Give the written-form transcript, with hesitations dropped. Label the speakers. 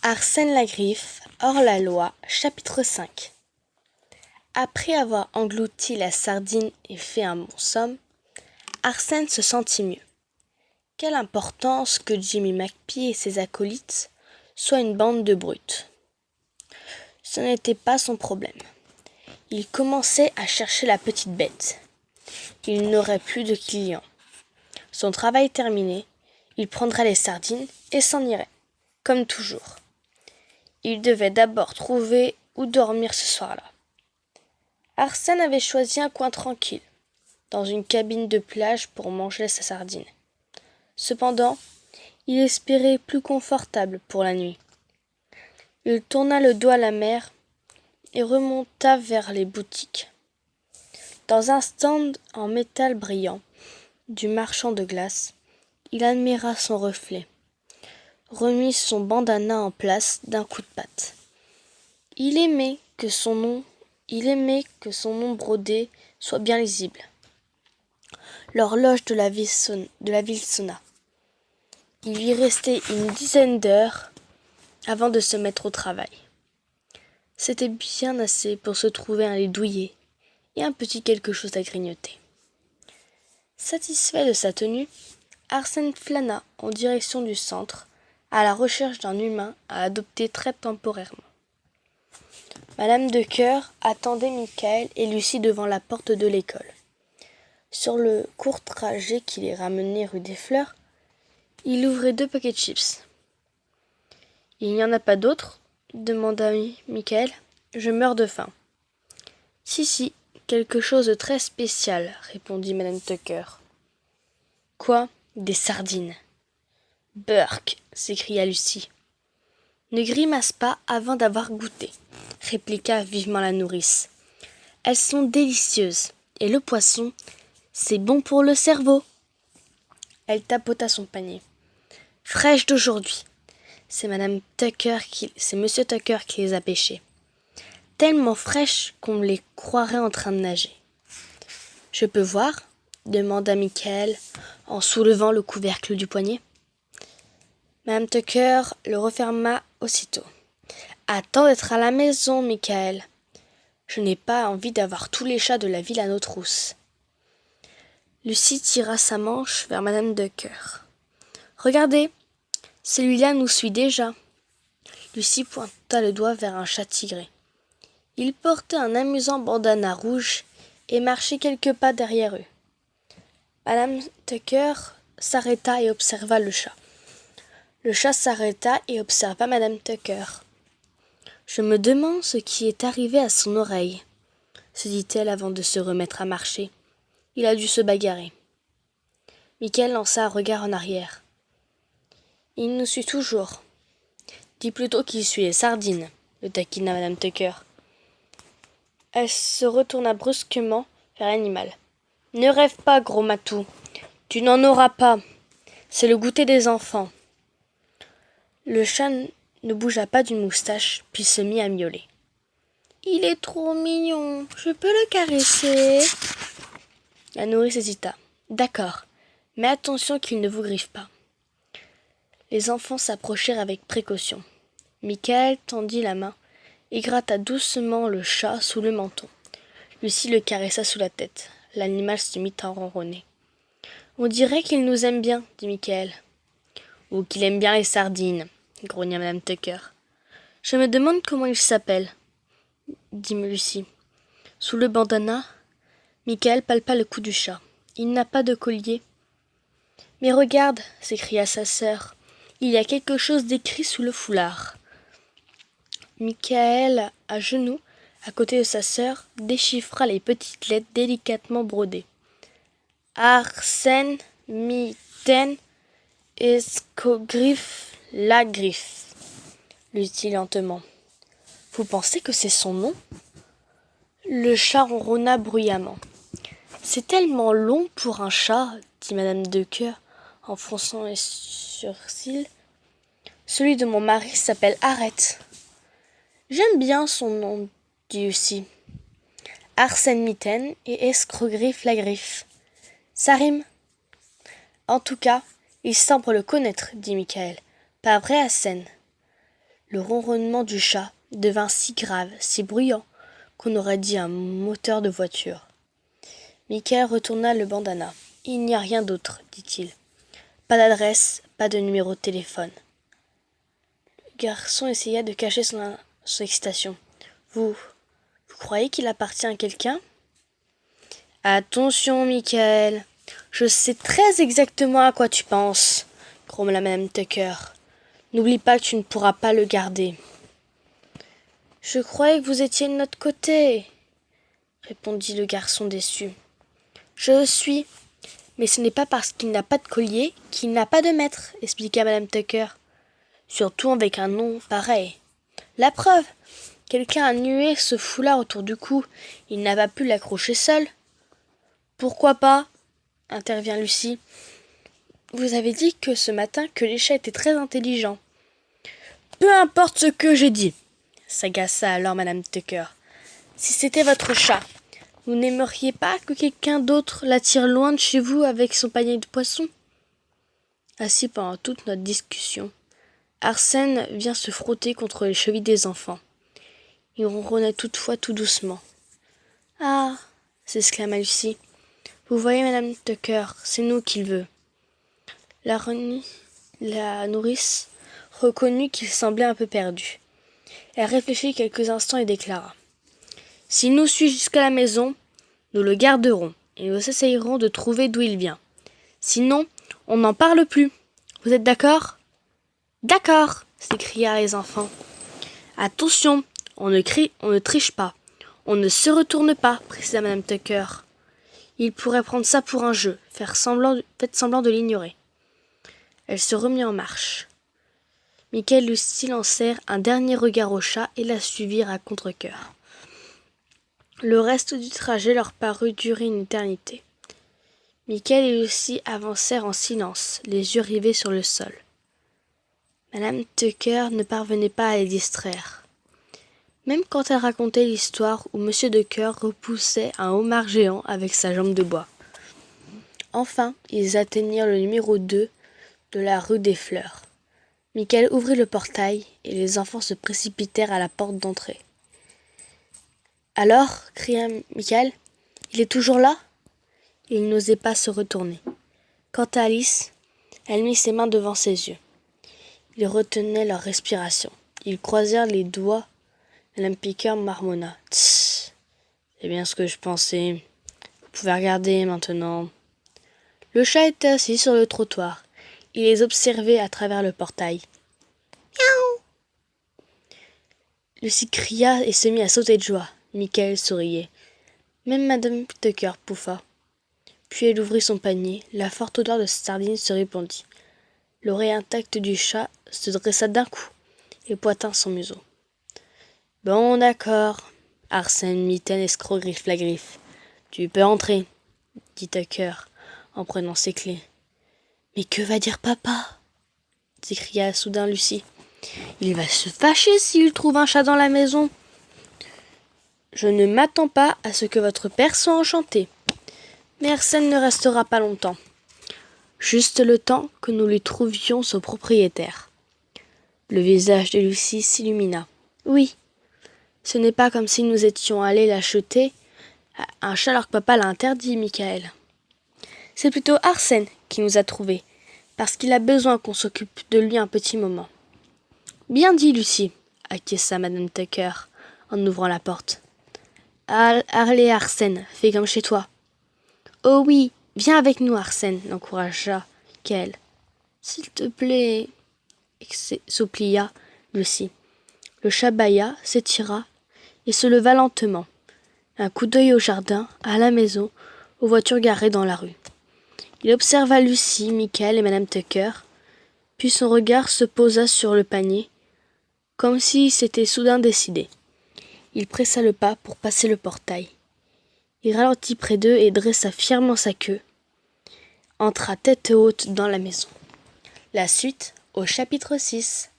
Speaker 1: Arsène Lagriffe, hors-la-loi, chapitre 5. Après avoir englouti la sardine et fait un bon somme, Arsène se sentit mieux. Quelle importance que Jimmy McPhee et ses acolytes soient une bande de brutes. Ce n'était pas son problème. Il commençait à chercher la petite bête. Il n'aurait plus de clients. Son travail terminé, il prendrait les sardines et s'en irait, comme toujours. Il devait d'abord trouver où dormir ce soir-là. Arsène avait choisi un coin tranquille, dans une cabine de plage pour manger sa sardine. Cependant, il espérait plus confortable pour la nuit. Il tourna le dos à la mer et remonta vers les boutiques. Dans un stand en métal brillant du marchand de glace, il admira son reflet, remit son bandana en place d'un coup de patte. Il aimait que son nom brodé soit bien lisible. L'horloge de la ville sonna. Il y restait une dizaine d'heures avant de se mettre au travail. C'était bien assez pour se trouver un lit douillet et un petit quelque chose à grignoter. Satisfait de sa tenue, Arsène flâna en direction du centre, à la recherche d'un humain à adopter très temporairement. Madame de Cœur attendait Michael et Lucie devant la porte de l'école. Sur le court trajet qui les ramenait rue des Fleurs, il ouvrait 2 paquets de chips. « Il n'y en a pas d'autres » demanda Michael. « Je meurs de faim. »« Si, quelque chose de très spécial, » répondit Madame Tucker. « Quoi ? Des sardines. »« Burk !» s'écria Lucie. « Ne grimace pas avant d'avoir goûté, » répliqua vivement la nourrice. « Elles sont délicieuses, et le poisson, c'est bon pour le cerveau. » Elle tapota son panier. « Fraîches d'aujourd'hui. C'est Monsieur Tucker qui les a pêchées. Tellement fraîches qu'on les croirait en train de nager. »« Je peux voir ?» demanda Michael en soulevant le couvercle du poignet. Madame Tucker le referma aussitôt. « Attends d'être à la maison, Michael. Je n'ai pas envie d'avoir tous les chats de la ville à nos trousses. » Lucie tira sa manche vers Madame Tucker. « Regardez, celui-là nous suit déjà. » Lucie pointa le doigt vers un chat tigré. Il portait un amusant bandana rouge et marchait quelques pas derrière eux. Madame Tucker s'arrêta et observa le chat. Le chat s'arrêta et observa Madame Tucker. « Je me demande ce qui est arrivé à son oreille, » se dit-elle avant de se remettre à marcher. Il a dû se bagarrer. Michael lança un regard en arrière. « Il nous suit toujours. » « Dis plutôt qu'il suit les sardines, » le taquina Madame Tucker. Elle se retourna brusquement vers l'animal. « Ne rêve pas, gros matou. Tu n'en auras pas. C'est le goûter des enfants. » Le chat ne bougea pas d'une moustache, puis se mit à miauler. « Il est trop mignon. Je peux le caresser ?» La nourrice hésita. « D'accord, mais attention qu'il ne vous griffe pas. » Les enfants s'approchèrent avec précaution. Michael tendit la main et gratta doucement le chat sous le menton. Lucie le caressa sous la tête. L'animal se mit à ronronner. « On dirait qu'il nous aime bien, » dit Michael. « Ou qu'il aime bien les sardines, » grogna Madame Tucker. « Je me demande comment il s'appelle, » dit Lucie. Sous le bandana, Michael palpa le cou du chat. Il n'a pas de collier. « Mais regarde, » s'écria sa sœur, « il y a quelque chose d'écrit sous le foulard. » Michael, à genoux, à côté de sa sœur, déchiffra les petites lettres délicatement brodées. Arsène Mitten Escogriffe Lagriffe, lut-il lentement. Vous pensez que c'est son nom ? Le chat ronronna bruyamment. C'est tellement long pour un chat, dit Madame Tucker en fronçant les sourcils. Celui de mon mari s'appelle Arrête. J'aime bien son nom, dit Lucie. Arsène Mitten et Escogriffe Lagriffe. Ça rime. En tout cas, il semble le connaître, dit Michael. Pas vrai, Arsène ? Le ronronnement du chat devint si grave, si bruyant, qu'on aurait dit un moteur de voiture. Michael retourna le bandana. « Il n'y a rien d'autre, dit-il. Pas d'adresse, pas de numéro de téléphone. » Le garçon essaya de cacher son excitation. « Vous croyez qu'il appartient à quelqu'un ?»« Attention, Michael, je sais très exactement à quoi tu penses, » grommela Madame Tucker. « N'oublie pas que tu ne pourras pas le garder. »« Je croyais que vous étiez de notre côté, » répondit le garçon déçu. « Je le suis, mais ce n'est pas parce qu'il n'a pas de collier qu'il n'a pas de maître, » expliqua Madame Tucker. « Surtout avec un nom pareil. La preuve, quelqu'un a nué ce foulard autour du cou. Il n'a pas pu l'accrocher seul. »« Pourquoi pas ?» intervient Lucie. « Vous avez dit que ce matin que les chats étaient très intelligents. »« Peu importe ce que j'ai dit, » s'agaça alors Madame Tucker. « Si c'était votre chat, vous n'aimeriez pas que quelqu'un d'autre l'attire loin de chez vous avec son panier de poissons ?» Assis pendant toute notre discussion, Arsène vient se frotter contre les chevilles des enfants. Il ronronnait toutefois tout doucement. « Ah !» s'exclama Lucie. « Vous voyez, Madame Tucker, c'est nous qu'il veut. » La nourrice reconnut qu'il semblait un peu perdu. Elle réfléchit quelques instants et déclara. « S'il nous suit jusqu'à la maison, nous le garderons et nous essayerons de trouver d'où il vient. Sinon, on n'en parle plus. Vous êtes d'accord ?»« D'accord !» s'écrièrent les enfants. « Attention, on ne triche pas. On ne se retourne pas, précisa Madame Tucker. Il pourrait prendre ça pour un jeu, faites semblant de l'ignorer. » Elle se remit en marche. Michael et Lucie lancèrent un dernier regard au chat et la suivirent à contre-cœur. Le reste du trajet leur parut durer une éternité. Michael et Lucie avancèrent en silence, les yeux rivés sur le sol. Madame Tucker ne parvenait pas à les distraire. Même quand elle racontait l'histoire où Monsieur Tucker repoussait un homard géant avec sa jambe de bois. Enfin, ils atteignirent le numéro 2 de la rue des Fleurs. Michael ouvrit le portail et les enfants se précipitèrent à la porte d'entrée. « Alors » cria Michael, « il est toujours là ?» Il n'osait pas se retourner. Quant à Alice, elle mit ses mains devant ses yeux. Ils retenaient leur respiration. Ils croisèrent les doigts. Madame Tucker marmonna. « Tss, c'est bien ce que je pensais. Vous pouvez regarder maintenant. » Le chat était assis sur le trottoir. Il les observait à travers le portail. « Miaou !» Lucie cria et se mit à sauter de joie. Michael souriait. Même Madame Tucker pouffa. Puis elle ouvrit son panier. La forte odeur de sardines se répandit. L'oreille intacte du chat se dressa d'un coup et pointa son museau. « Bon, d'accord, Arsène, mitaine, escroc, griffe la griffe. Tu peux entrer, » dit Tucker en prenant ses clés. « Mais que va dire papa ?» s'écria soudain Lucie. « Il va se fâcher s'il trouve un chat dans la maison. »« Je ne m'attends pas à ce que votre père soit enchanté. Mais Arsène ne restera pas longtemps. Juste le temps que nous lui trouvions son propriétaire. » Le visage de Lucie s'illumina. « Oui, ce n'est pas comme si nous étions allés l'acheter un chat alors que papa l'a interdit, Michael. C'est plutôt Arsène qui nous a trouvés, parce qu'il a besoin qu'on s'occupe de lui un petit moment. »« Bien dit, Lucie, » acquiesça Madame Tucker en ouvrant la porte. « Allez, Arsène, fais comme chez toi. »« Oh oui, viens avec nous, Arsène, » l'encouragea Michael. « S'il te plaît, » souplia Lucie. Le chat bâilla, s'étira et se leva lentement. Un coup d'œil au jardin, à la maison, aux voitures garées dans la rue. Il observa Lucie, Michael et Madame Tucker, puis son regard se posa sur le panier, comme s'il s'était soudain décidé. Il pressa le pas pour passer le portail. Il ralentit près d'eux et dressa fièrement sa queue. Entra tête haute dans la maison. La suite au chapitre 6.